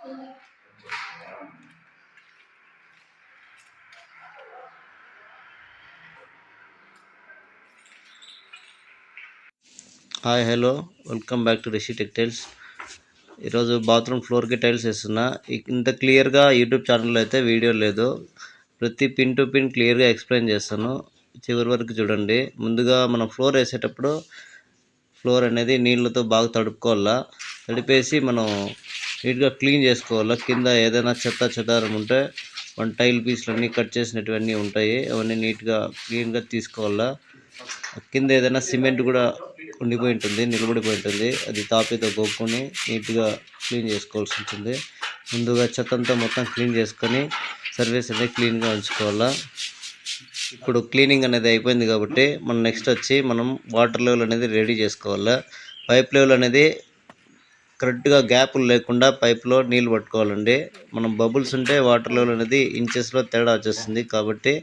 Hi hello welcome back to Rishi tech tiles. ఈరోజు bathroom ఫ్లోర్కి tiles వేస్తున్నా. ఇంత క్లియర్గా యూట్యూబ్ ఛానల్లో అయితే వీడియో లేదు. ప్రతి పిన్ టు పిన్ క్లియర్గా ఎక్స్ప్లెయిన్ చేస్తాను, చివరి వరకు చూడండి. ముందుగా మనం ఫ్లోర్ వేసేటప్పుడు ఫ్లోర్ అనేది నీళ్ళతో బాగా తడుపుకోవాలా. తడిపేసి మనం నీట్గా క్లీన్ చేసుకోవాలా. కింద ఏదైనా చెదారం ఉంటే మన టైల్ పీస్లు అన్నీ కట్ చేసినటువన్నీ ఉంటాయి, అవన్నీ నీట్గా క్లీన్గా తీసుకోవాలా. కింద ఏదైనా సిమెంట్ కూడా ఉండిపోయి ఉంటుంది, నిలబడిపోయి ఉంటుంది, అది తాపితో గోక్కుని నీట్గా క్లీన్ చేసుకోవాల్సి ఉంటుంది. ముందుగా చెత్తంతా మొత్తం క్లీన్ చేసుకొని సర్ఫేస్ అనేది క్లీన్గా ఉంచుకోవాలా. ఇప్పుడు క్లీనింగ్ అనేది అయిపోయింది కాబట్టి మనం నెక్స్ట్ వచ్చి మనం వాటర్ లెవెల్ అనేది రెడీ చేసుకోవాలా. పైప్ లెవెల్ అనేది కరెక్ట్గా గ్యాపులు లేకుండా పైప్లో నీళ్ళు పట్టుకోవాలండి. మనం బబుల్స్ ఉంటే వాటర్ లెవెల్ అనేది ఇంచెస్లో తేడా వచ్చేస్తుంది. కాబట్టి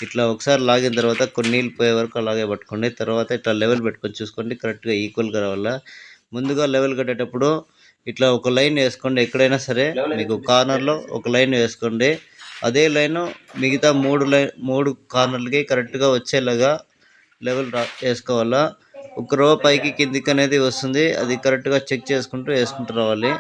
ఇట్లా ఒకసారి లాగిన తర్వాత కొన్ని నీళ్ళు పోయే వరకు అలాగే పట్టుకోండి. తర్వాత ఇట్లా లెవెల్ పెట్టుకొని చూసుకోండి, కరెక్ట్గా ఈక్వల్గా రావాలా. ముందుగా లెవెల్ కట్టేటప్పుడు ఇట్లా ఒక లైన్ వేసుకోండి. ఎక్కడైనా సరే మీకు కార్నర్లో ఒక లైన్ వేసుకోండి. అదే లైను మిగతా మూడు కార్నర్లకి కరెక్ట్గా వచ్చేలాగా లెవెల్ వేసుకోవాలా. ఒక రో పైకి కిందికి అనేది వస్తుంది, అది కరెక్ట్గా చెక్ చేసుకుంటూ వేసుకుంటూ రావాలి.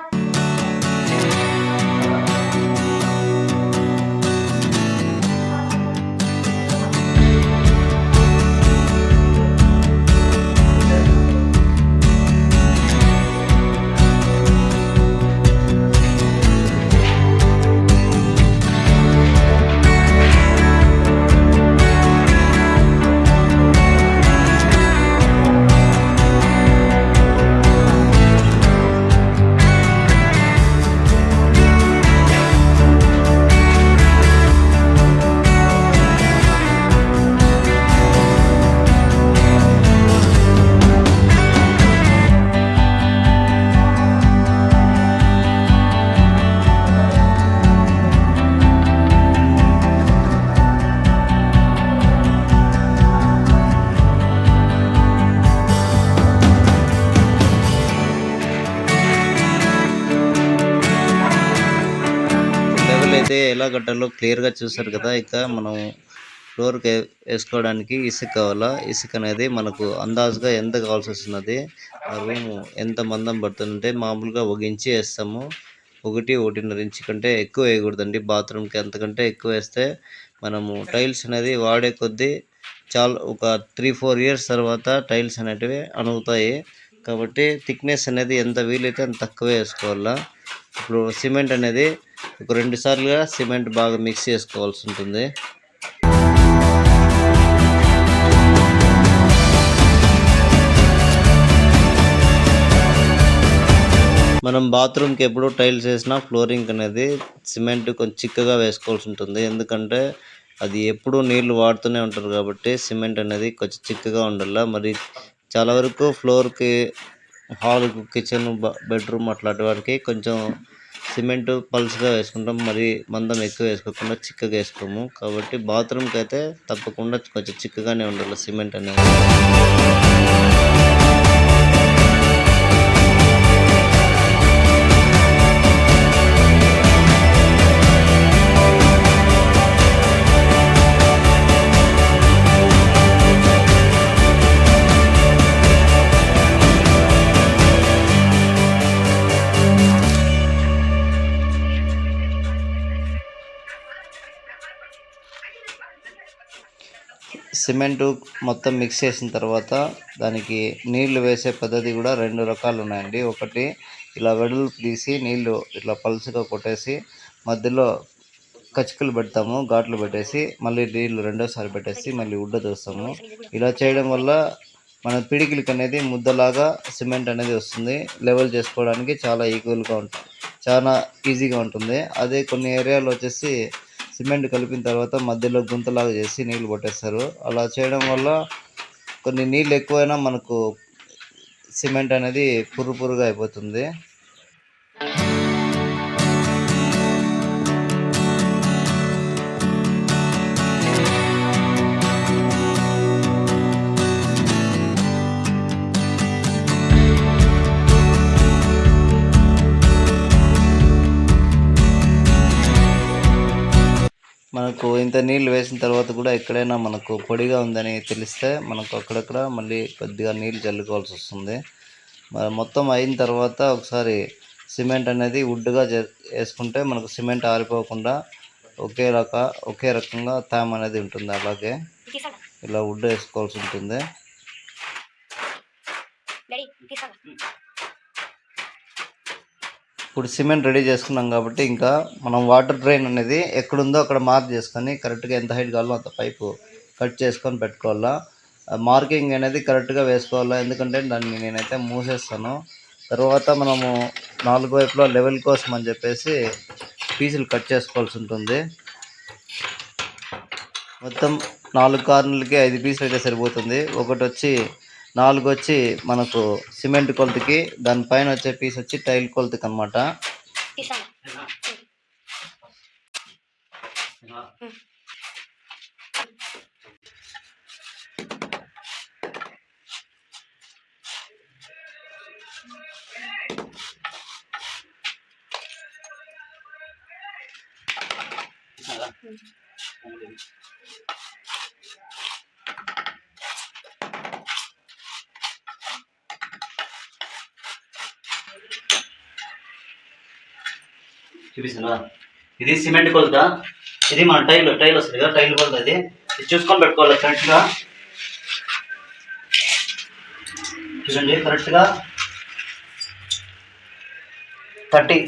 అయితే ఎలా కట్టాలో క్లియర్గా చూసారు కదా. ఇక మనం ఫ్లోర్కి వేసుకోవడానికి ఇసుక కావాలా. ఇసుక అనేది మనకు అందాజుగా ఎంత కావాల్సి వస్తున్నది, ఆ రూమ్ ఎంత మందం పడుతుందంటే మామూలుగా ఒక ఇంచి వేస్తాము. 1-1.5 ఇంచు కంటే ఎక్కువ వేయకూడదండి బాత్రూమ్కి. అంతకంటే ఎక్కువ వేస్తే మనము టైల్స్ అనేది వాడే కొద్దీ చాలా ఒక 3-4 ఇయర్స్ తర్వాత టైల్స్ అనేటివి అణుగుతాయి. కాబట్టి థిక్నెస్ అనేది ఎంత వీలైతే అంత తక్కువే వేసుకోవాలా. ఇప్పుడు సిమెంట్ అనేది ఒక 2 సార్లుగా సిమెంట్ బాగా మిక్స్ చేసుకోవాల్సి ఉంటుంది. మనం బాత్రూమ్కి ఎప్పుడు టైల్స్ వేసినా ఫ్లోరింగ్ అనేది సిమెంట్ కొంచెం చిక్కగా వేసుకోవాల్సి ఉంటుంది. ఎందుకంటే అది ఎప్పుడు నీళ్లు వాడుతూనే ఉంటారు కాబట్టి సిమెంట్ అనేది కొంచెం చిక్కగా ఉండాలి. మరి చాలా వరకు ఫ్లోర్కి, హాల్, కిచెన్, బెడ్రూమ్ అట్లాంటి వాటికి కొంచెం సిమెంట్ పల్స్గా వేసుకుంటాం, మరి మందం ఎక్కువ వేసుకోకుండా చిక్కగా వేసుకోము. కాబట్టి బాత్రూమ్కి అయితే తప్పకుండా కొంచెం చిక్కగానే ఉండాలి సిమెంట్ అనేది. సిమెంటు మొత్తం మిక్స్ చేసిన తర్వాత దానికి నీళ్లు వేసే పద్ధతి కూడా 2 రకాలు ఉన్నాయండి. ఒకటి ఇలా వెడల్పు తీసి నీళ్లు ఇట్లా పలుచగా కొట్టేసి మధ్యలో కచికలు పెడతాము, ఘాట్లు పెట్టేసి మళ్ళీ నీళ్లు రెండోసారి పెట్టేసి మళ్ళీ ఉడ్డ దోస్తాము. ఇలా చేయడం వల్ల మన పిడికిలకి అనేది ముద్దలాగా సిమెంట్ అనేది వస్తుంది. లెవెల్ చేసుకోవడానికి చాలా ఈక్వల్గా ఉంటుంది, చాలా ఈజీగా ఉంటుంది. అదే కొన్ని ఏరియాలో వచ్చేసి సిమెంట్ కలిపిన తర్వాత మధ్యలో గుంతలాగా చేసి నీళ్లు పట్టేస్తారు. అలా చేయడం వల్ల కొన్ని నీళ్ళు ఎక్కువైనా మనకు సిమెంట్ అనేది పురుగా అయిపోతుంది. మనకు ఇంత నీళ్ళు వేసిన తర్వాత కూడా ఎక్కడైనా మనకు పొడిగా ఉందని తెలిస్తే మనకు అక్కడక్కడ మళ్ళీ కొద్దిగా నీళ్ళు చల్లుకోవాల్సి వస్తుంది. మొత్తం అయిన తర్వాత ఒకసారి సిమెంట్ అనేది వుడ్గా వేసుకుంటే మనకు సిమెంట్ ఆరిపోకుండా ఒకే రకంగా తేమ అనేది ఉంటుంది. అలాగే ఇలా వుడ్ వేసుకోవాల్సి ఉంటుంది. ఇప్పుడు సిమెంట్ రెడీ చేసుకున్నాం కాబట్టి ఇంకా మనం వాటర్ డ్రైన్ అనేది ఎక్కడుందో అక్కడ మార్క్ చేసుకొని కరెక్ట్గా ఎంత హైట్ కావాలో అంత పైపు కట్ చేసుకొని పెట్టుకోవాలా. మార్కింగ్ అనేది కరెక్ట్గా వేసుకోవాలా, ఎందుకంటే దాన్ని నేనైతే మూసేస్తాను. తర్వాత మనము 4 వైపులా లెవెల్ కోసం అని చెప్పేసి పీసులు కట్ చేసుకోవాల్సి ఉంటుంది. మొత్తం 4 కార్నర్లకి 5 పీసులు అయితే సరిపోతుంది. ఒకటి వచ్చి 4 వచ్చి మనకు సిమెంట్ కొలతకి, దానిపైన వచ్చే పీస్ వచ్చి టైల్ కొలతకి అనమాట. చూపిస్తున్నా, ఇది సిమెంట్ కొలత, ఇది మన టైల్ వస్తుంది కదా, టైల్ కొలత. ఇది చూసుకొని పెట్టుకోవాలి కరెక్ట్గా. చూడండి కరెక్ట్గా 30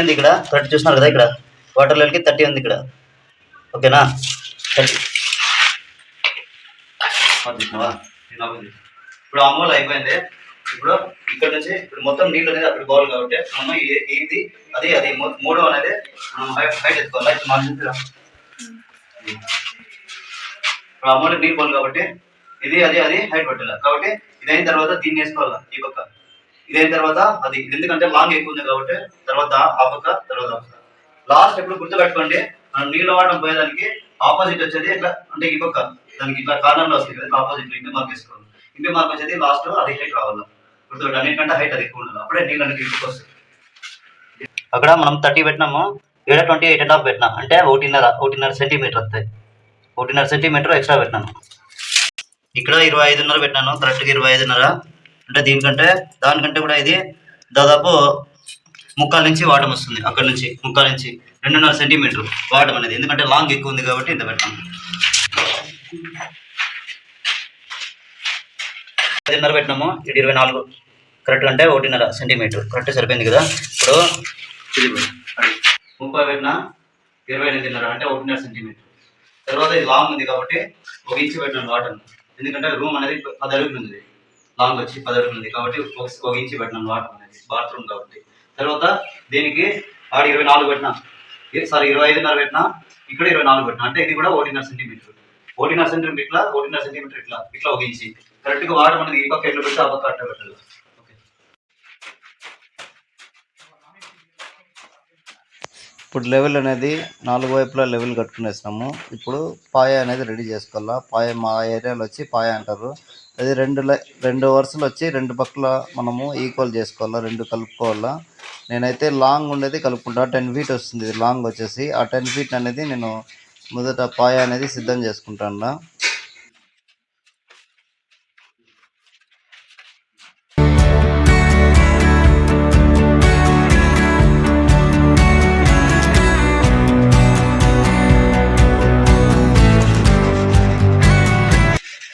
ఉంది ఇక్కడ. 30 చూస్తున్నారు కదా, ఇక్కడ వాటర్ లెవెల్కి 30 ఉంది ఇక్కడ. ఓకేనా? 30 ఇప్పుడు అమూల్ అయిపోయింది. ఇప్పుడు ఇక్కడ నుంచి ఇప్పుడు మొత్తం నీళ్ళు అనేది అక్కడ పోవాలి కాబట్టి మనం ఇది అది 3 అనేది మనం హైట్ ఎత్తుకోవాలి. ఇప్పుడు అమూల్ నీళ్ళు పోవాలి కాబట్టి ఇది హైట్ పెట్టాలి. కాబట్టి ఇది అయిన తర్వాత దీన్ని వేసుకోవాలి ఈ పక్క. ఇది అయిన తర్వాత అది, ఎందుకంటే లాంగ్ ఎక్కువ ఉంది కాబట్టి తర్వాత ఆ పక్క, తర్వాత లాస్ట్ ఎప్పుడు గుర్తుపెట్టుకోండి, మనం నీళ్ళు వాడడం పోయేదానికి ఆపోజిట్ వచ్చేది ఇట్లా, అంటే ఈ పక్క దానికి ఇట్లా కార్నర్లో వస్తుంది కదా, ఆపోజిట్ ఇంటి మార్క్ వేసుకోవాలి. ఇంటి మార్క్ వచ్చేది లాస్ట్ అది హైట్ రావాలి. గుర్తుపెట్టు, అన్నిటికంటే హైట్ అది ఎక్కువ ఉండాలి, అప్పుడే నీళ్ళు అనేది ఇంటికి వస్తుంది. అక్కడ మనం 30 పెట్టినాము, ఇక్కడ 28.5 పెట్టినా, అంటే 1.5 సెంటీమీటర్ వస్తాయి. 1.5 సెంటీమీటర్ ఎక్స్ట్రా పెట్టినాను. ఇక్కడ 25.5 పెట్టినాను, కరెక్ట్గా 25.5. అంటే దానికంటే కూడా ఇది దాదాపు 3/4 నుంచి వాటం వస్తుంది. అక్కడ నుంచి 3/4 నుంచి 2.5 సెంటీమీటర్ వాటం అనేది, ఎందుకంటే లాంగ్ ఎక్కువ ఉంది కాబట్టి ఇంత పెట్టాము. 5.5 పెట్టినాము, ఇది 24 కరెక్ట్, అంటే 1.5 సెంటీమీటర్ కరెక్ట్ సరిపోయింది కదా. ఇప్పుడు 30 పెట్టినా 28.5, అంటే 1.5 సెంటీమీటర్. తర్వాత ఇది లాంగ్ ఉంది కాబట్టి 1 ఇంచు పెట్టినాను వాటర్, ఎందుకంటే రూమ్ అనేది 10 అడుగులు ఉంది, లాంగ్ వచ్చి 10 అడుగులు ఉంది కాబట్టి 1 ఇంచు పెట్టినాను వాటర్ అనేది, బాత్రూమ్ కాబట్టి. తర్వాత దీనికి 24 పెట్టినా, 25.5 పెట్టినా, ఇక్కడ 24 పెట్టినా, అంటే ఇది కూడా 1.5 సెంటీమీటర్. 1.5 సెంటీమీటర్ ఇట్లా 1 ఇంచి కరెక్ట్గా వాటర్ అనేది ఈ పక్క ఎట్లా పెట్టి ఆ పక్క అట్లా పెట్టాలి. ఇప్పుడు లెవెల్ అనేది 4 వైపులా లెవెల్ కట్టుకునేసినాము. ఇప్పుడు పాయ అనేది రెడీ చేసుకోవాలా. పాయ మా ఏరియాలో వచ్చి పాయ అంటారు. అది 2 వరుసలు వచ్చి 2 పక్కల మనము ఈక్వల్ చేసుకోవాలా, 2 కలుపుకోవాలా. నేనైతే లాంగ్ ఉండేది కలుపుకుంటా, 10 ఫీట్ వస్తుంది ఇది లాంగ్ వచ్చేసి. ఆ 10 ఫీట్ అనేది నేను మొదట పాయ అనేది సిద్ధం చేసుకుంటాను.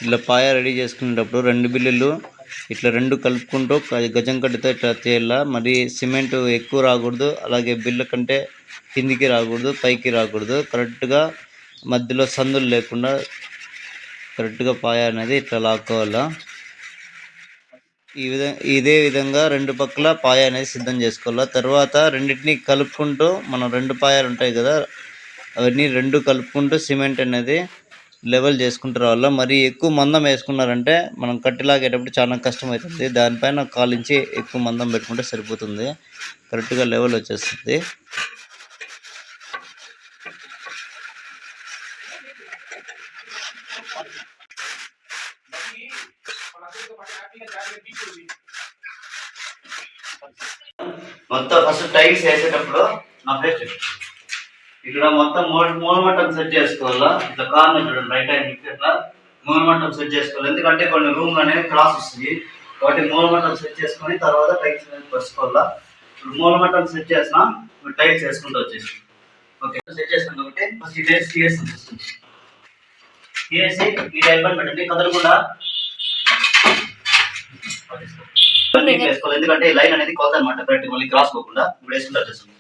ఇట్లా పాయ రెడీ చేసుకునేటప్పుడు 2 బిల్లులు ఇట్లా 2 కలుపుకుంటూ గజం కట్టితో ఇట్లా చేయాల. మరి సిమెంట్ ఎక్కువ రాకూడదు, అలాగే బిల్ల కంటే కిందికి రాకూడదు, పైకి రాకూడదు. కరెక్ట్గా మధ్యలో సందులు లేకుండా కరెక్ట్గా పాయ అనేది ఇట్లా లాక్కోవాలా. ఇదే విధంగా 2 పక్కల పాయ అనేది సిద్ధం చేసుకోవాలా. తర్వాత రెండింటిని కలుపుకుంటూ మనం 2 పాయాలు ఉంటాయి కదా, అవన్నీ 2 కలుపుకుంటూ సిమెంట్ అనేది లెవెల్ చేసుకుంటూ రావాలా. మరి ఎక్కువ మందం వేసుకున్నారంటే మనం కట్టిలాగేటప్పుడు చాలా కష్టం అవుతుంది. దానిపైన 1/4 ఇంచి ఎక్కువ మందం పెట్టుకుంటే సరిపోతుంది, కరెక్ట్గా లెవెల్ వచ్చేస్తుంది. మొత్తం ఫస్ట్ టైల్స్ వేసేటప్పుడు నా ప్లేస్ ఇక్కడ మొత్తం మూలమట్టం సెట్ చేసుకోవాలా. ఇట్లా కార్నర్ చూడండి, రైట్ హ్యాండ్ ఇట్లా మూలమట్టం సెట్ చేసుకోవాలి. ఎందుకంటే కొన్ని రూమ్లు అనేవి క్రాస్ వస్తాయి కాబట్టి మూలమట్టం సెట్ చేసుకొని తర్వాత టైల్స్ అనేది పరుచుకోవాలా. ఇప్పుడు మూలమట్టం సెట్ చేసిన టైల్స్ వేసుకుంటూ వచ్చేసి ఓకే సెట్ చేస్తాం కాబట్టి ఫస్ట్ ఈ టైల్స్ తీసేస్తాం. తీసేసి ఈ టైప్ అని పెట్టండి, కదలకుండా వేసుకోవాలి. ఎందుకంటే లైన్ అనేది కొలత అనమాట, కరెక్ట్ మళ్ళీ క్రాస్ పోకుండా ఇప్పుడు వేసుకుంటూ వచ్చేస్తాం.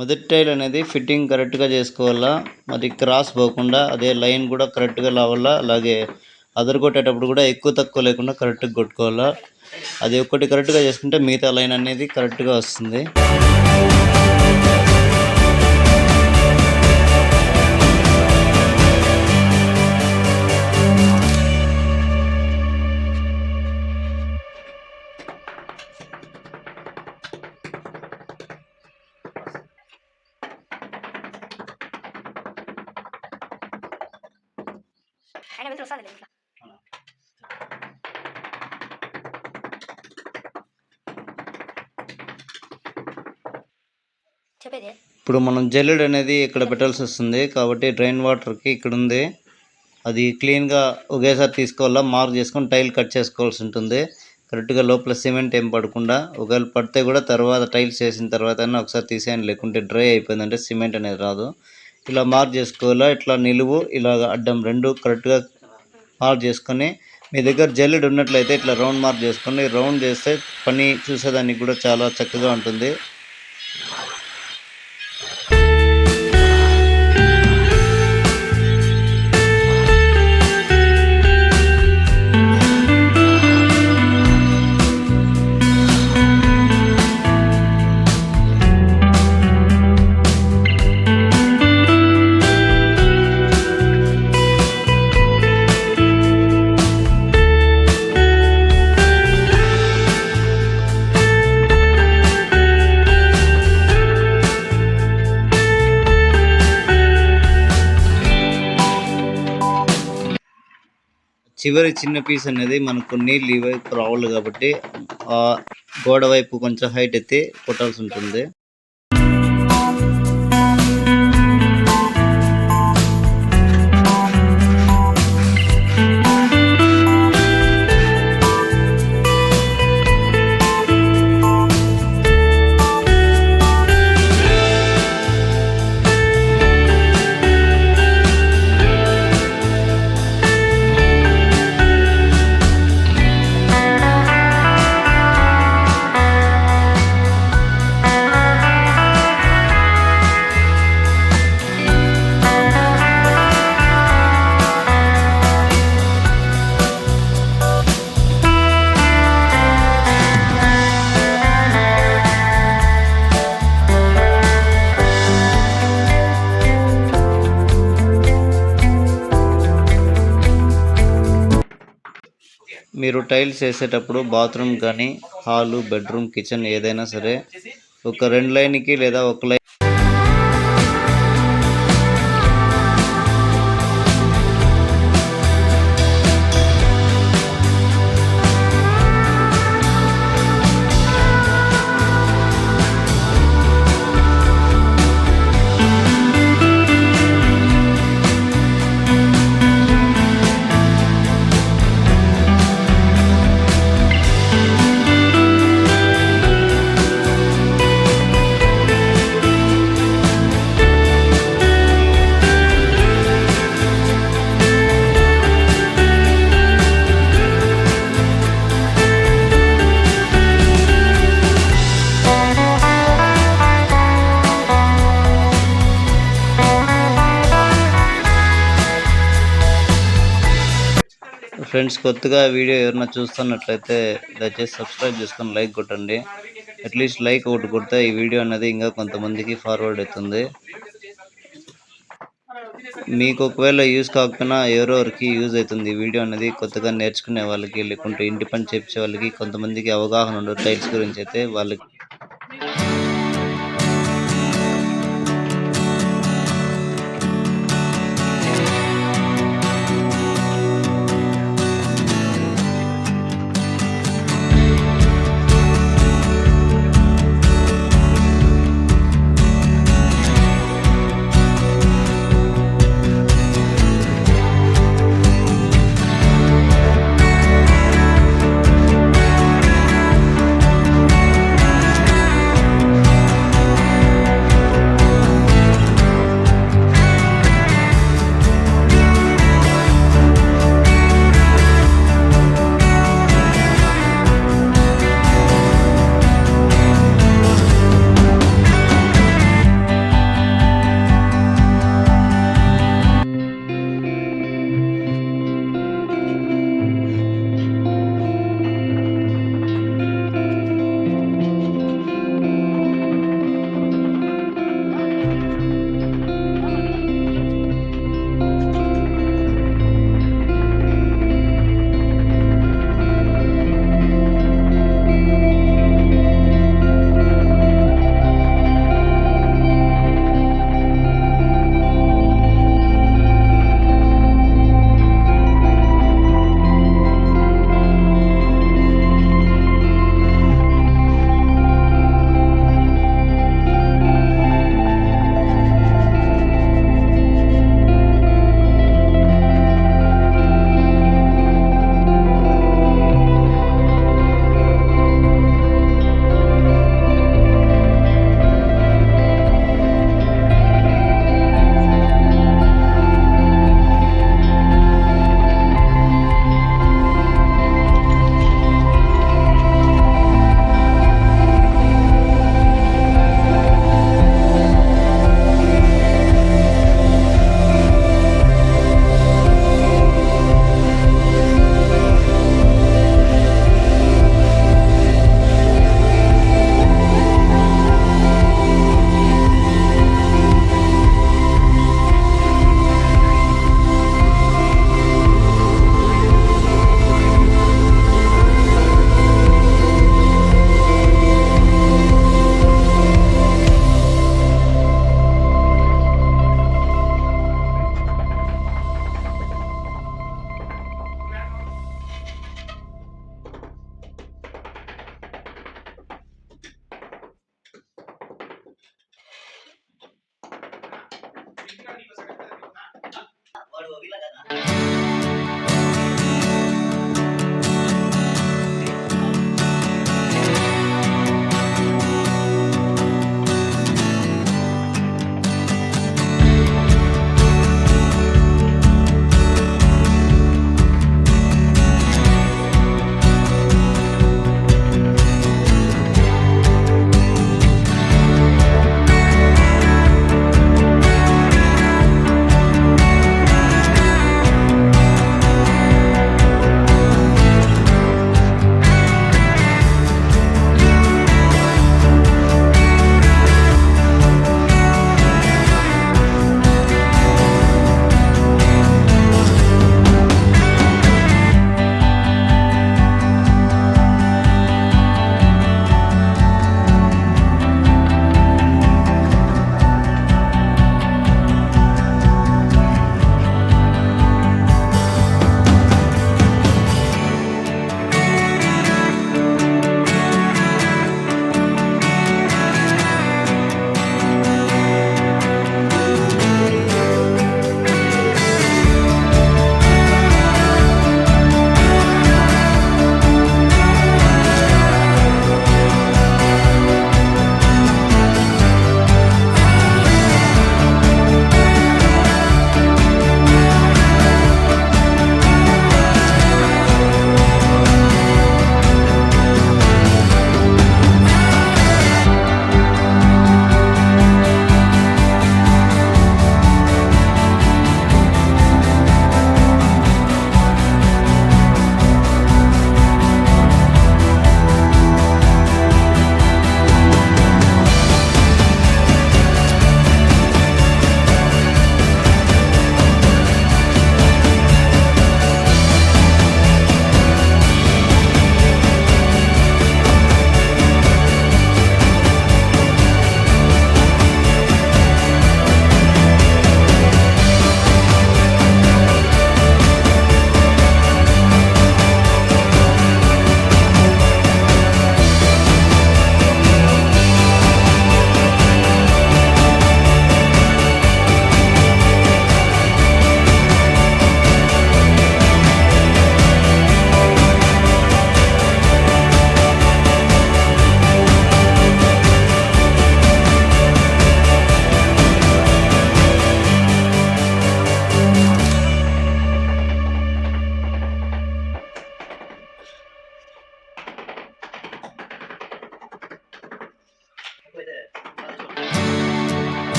మొదటి టైల్ అనేది ఫిట్టింగ్ కరెక్ట్గా చేసుకోవాలా, మరి క్రాస్ పోకుండా అదే లైన్ కూడా కరెక్ట్గా రావాలా. అలాగే అదరు కొట్టేటప్పుడు కూడా ఎక్కువ తక్కువ లేకుండా కరెక్ట్గా కొట్టుకోవాలా. అది ఒక్కటి కరెక్ట్గా చేసుకుంటే మిగతా లైన్ అనేది కరెక్ట్గా వస్తుంది. ఇప్పుడు మనం జల్లెడ్ అనేది ఇక్కడ పెట్టాల్సి వస్తుంది కాబట్టి డ్రైన్ వాటర్కి ఇక్కడ ఉంది, అది క్లీన్గా ఒకేసారి తీసుకోవాలా. మార్క్ చేసుకొని టైల్ కట్ చేసుకోవాల్సి ఉంటుంది. కరెక్ట్గా లోపల సిమెంట్ ఏం పడకుండా, ఒకవేళ పడితే కూడా తర్వాత టైల్స్ వేసిన తర్వాత ఒకసారి తీసేయండి, లేకుంటే డ్రై అయిపోయిందంటే సిమెంట్ అనేది రాదు. ఇలా మార్క్ చేసుకోవాలా. ఇట్లా నిలువు ఇలా అడ్డం రెండు కరెక్ట్గా మార్క్ చేసుకొని, మీ దగ్గర జల్లెడ్ ఉన్నట్లయితే ఇట్లా రౌండ్ మార్క్ చేసుకొని రౌండ్ చేస్తే పని చూసేదానికి కూడా చాలా చక్కగా ఉంటుంది. చివరి చిన్న పీస్ అనేది మనకు నీళ్ళు ఈ వైపు రావాలి కాబట్టి ఆ గోడ వైపు కొంచెం హైట్ ఎత్తి కొట్టాల్సి ఉంటుంది. మీరు టైల్స్ వేసేటప్పుడు బాత్రూమ్ కానీ హాలు, బెడ్రూమ్, కిచెన్ ఏదైనా సరే ఒక 2 లైన్కి లేదా ఒక లైన్ ఫ్రెండ్స్, కొత్తగా వీడియో ఎవరైనా చూస్తున్నట్లయితే దయచేసి సబ్స్క్రైబ్ చేసుకొని లైక్ కొట్టండి. అట్లీస్ట్ లైక్ ఒకటి కొడితే ఈ వీడియో అనేది ఇంకా కొంతమందికి ఫార్వర్డ్ అవుతుంది. మీకు ఒకవేళ యూజ్ కాకపోయినా ఎవరెవరికి యూజ్ అవుతుంది ఈ వీడియో అనేది, కొత్తగా నేర్చుకునే వాళ్ళకి, లేకుంటే ఇంటి పని చేపించే వాళ్ళకి, కొంతమందికి అవగాహన ఉండదు టైల్స్ గురించి అయితే వాళ్ళకి.